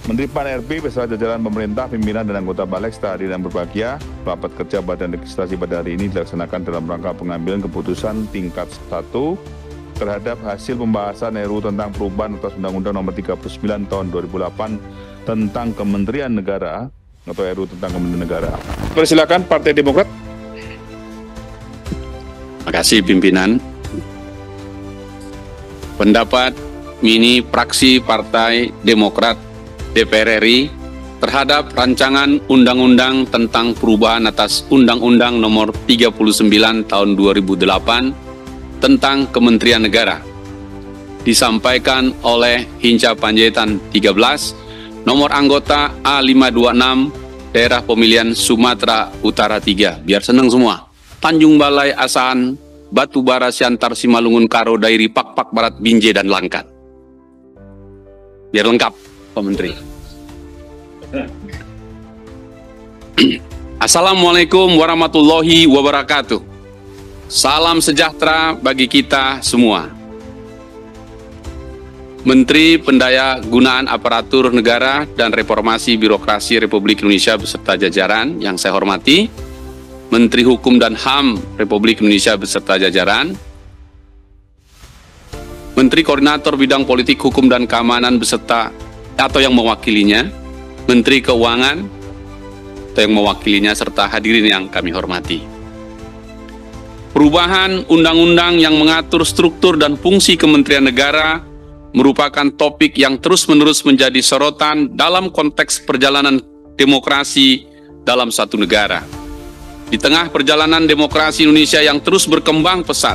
Menteri Pan-RB beserta jajaran pemerintah, pimpinan dan anggota Baleksta hadir dan berbahagia. Rapat kerja Badan Legislasi pada hari ini dilaksanakan dalam rangka pengambilan keputusan tingkat 1 terhadap hasil pembahasan RUU tentang perubahan atas Undang-Undang Nomor 39 Tahun 2008 tentang Kementerian Negara atau RUU tentang Kementerian Negara. Persilakan Partai Demokrat. Terima kasih pimpinan. Pendapat mini fraksi Partai Demokrat DPR RI terhadap rancangan undang-undang tentang perubahan atas Undang-Undang Nomor 39 Tahun 2008 tentang Kementerian Negara disampaikan oleh Hinca Panjaitan 13, nomor anggota A526, daerah pemilihan Sumatera Utara 3. Biar senang semua. Tanjung Balai Asahan, Batu Bara Siantar Simalungun Karo Dairi Pak Barat Binjai dan Langkat. Biar lengkap Pak Menteri. Assalamualaikum warahmatullahi wabarakatuh. Salam sejahtera bagi kita semua. Menteri Pendaya-gunaan Aparatur Negara dan Reformasi Birokrasi Republik Indonesia beserta jajaran yang saya hormati, Menteri Hukum dan HAM Republik Indonesia beserta jajaran, Menteri Koordinator Bidang Politik, Hukum, dan Keamanan beserta atau yang mewakilinya, Menteri Keuangan atau yang mewakilinya, serta hadirin yang kami hormati. Perubahan undang-undang yang mengatur struktur dan fungsi Kementerian Negara merupakan topik yang terus-menerus menjadi sorotan dalam konteks perjalanan demokrasi dalam satu negara. Di tengah perjalanan demokrasi Indonesia yang terus berkembang pesat,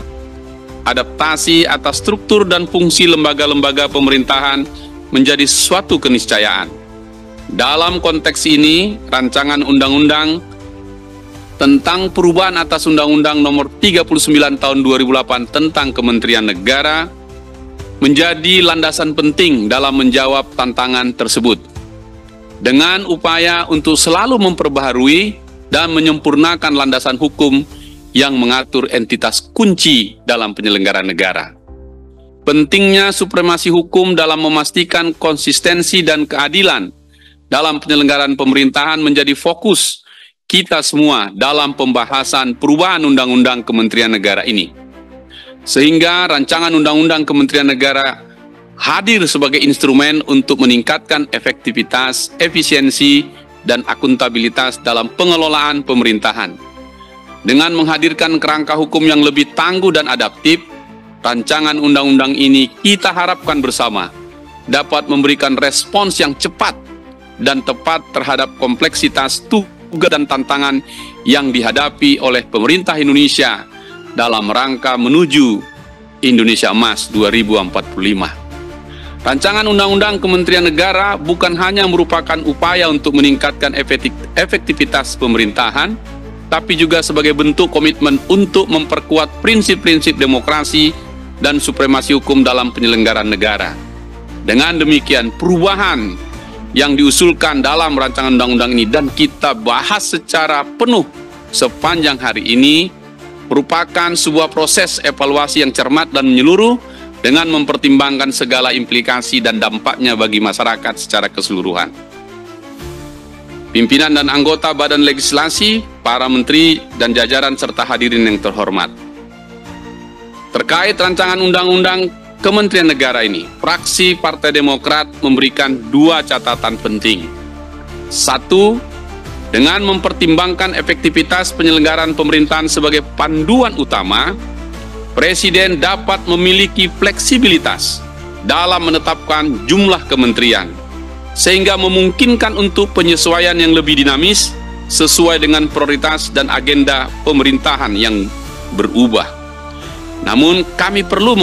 adaptasi atas struktur dan fungsi lembaga-lembaga pemerintahan menjadi suatu keniscayaan. Dalam konteks ini, rancangan undang-undang tentang perubahan atas Undang-Undang Nomor 39 Tahun 2008 tentang Kementerian Negara menjadi landasan penting dalam menjawab tantangan tersebut. Dengan upaya untuk selalu memperbaharui dan menyempurnakan landasan hukum yang mengatur entitas kunci dalam penyelenggaraan negara. Pentingnya supremasi hukum dalam memastikan konsistensi dan keadilan dalam penyelenggaraan pemerintahan menjadi fokus kita semua dalam pembahasan perubahan Undang-Undang Kementerian Negara ini. Sehingga rancangan Undang-Undang Kementerian Negara hadir sebagai instrumen untuk meningkatkan efektivitas, efisiensi, dan akuntabilitas dalam pengelolaan pemerintahan. Dengan menghadirkan kerangka hukum yang lebih tangguh dan adaptif, rancangan undang-undang ini kita harapkan bersama dapat memberikan respons yang cepat dan tepat terhadap kompleksitas tugas dan tantangan yang dihadapi oleh pemerintah Indonesia dalam rangka menuju Indonesia Emas 2045. Rancangan Undang-Undang Kementerian Negara bukan hanya merupakan upaya untuk meningkatkan efektivitas pemerintahan, tapi juga sebagai bentuk komitmen untuk memperkuat prinsip-prinsip demokrasi dan supremasi hukum dalam penyelenggaraan negara. Dengan demikian, perubahan yang diusulkan dalam rancangan undang-undang ini dan kita bahas secara penuh sepanjang hari ini merupakan sebuah proses evaluasi yang cermat dan menyeluruh dengan mempertimbangkan segala implikasi dan dampaknya bagi masyarakat secara keseluruhan. Pimpinan dan anggota Badan Legislasi, para menteri dan jajaran serta hadirin yang terhormat. Terkait rancangan undang-undang Kementerian Negara ini, fraksi Partai Demokrat memberikan dua catatan penting. Satu, dengan mempertimbangkan efektivitas penyelenggaraan pemerintahan sebagai panduan utama, Presiden dapat memiliki fleksibilitas dalam menetapkan jumlah kementerian, sehingga memungkinkan untuk penyesuaian yang lebih dinamis sesuai dengan prioritas dan agenda pemerintahan yang berubah. Namun kami perlu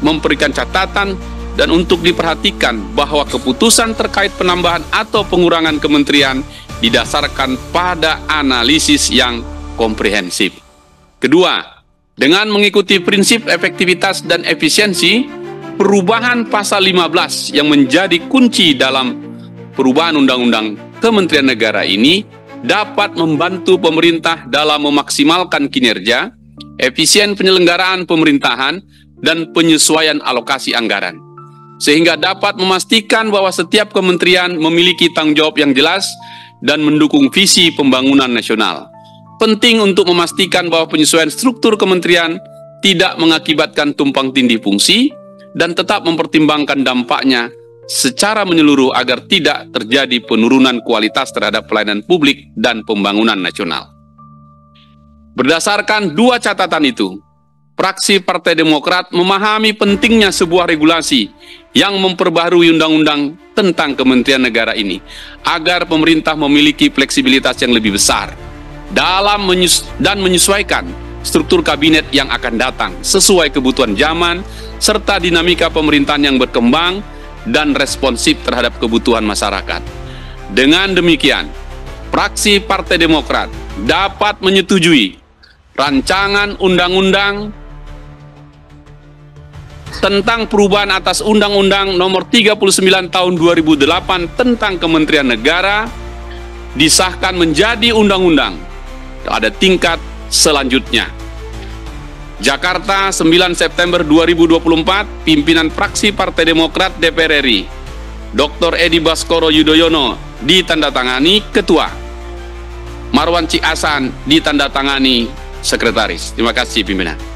memberikan catatan dan untuk diperhatikan bahwa keputusan terkait penambahan atau pengurangan kementerian didasarkan pada analisis yang komprehensif. Kedua, dengan mengikuti prinsip efektivitas dan efisiensi, perubahan pasal 15 yang menjadi kunci dalam perubahan Undang-Undang Kementerian Negara ini dapat membantu pemerintah dalam memaksimalkan kinerja, efisien penyelenggaraan pemerintahan, dan penyesuaian alokasi anggaran. sehingga dapat memastikan bahwa setiap kementerian memiliki tanggung jawab yang jelas dan mendukung visi pembangunan nasional. Penting untuk memastikan bahwa penyesuaian struktur kementerian tidak mengakibatkan tumpang tindih fungsi dan tetap mempertimbangkan dampaknya secara menyeluruh agar tidak terjadi penurunan kualitas terhadap pelayanan publik dan pembangunan nasional. Berdasarkan dua catatan itu, fraksi Partai Demokrat memahami pentingnya sebuah regulasi yang memperbaharui undang-undang tentang Kementerian Negara ini agar pemerintah memiliki fleksibilitas yang lebih besar dalam menyesuaikan struktur kabinet yang akan datang sesuai kebutuhan zaman serta dinamika pemerintahan yang berkembang dan responsif terhadap kebutuhan masyarakat. Dengan demikian, fraksi Partai Demokrat dapat menyetujui rancangan undang-undang tentang perubahan atas Undang-Undang Nomor 39 Tahun 2008 tentang Kementerian Negara disahkan menjadi undang-undang pada tingkat selanjutnya. Jakarta, 9 September 2024, pimpinan fraksi Partai Demokrat DPR RI, Dr. Edi Baskoro Yudhoyono ditandatangani Ketua, Marwan Cik Hasan ditandatangani Sekretaris. Terima kasih pimpinan.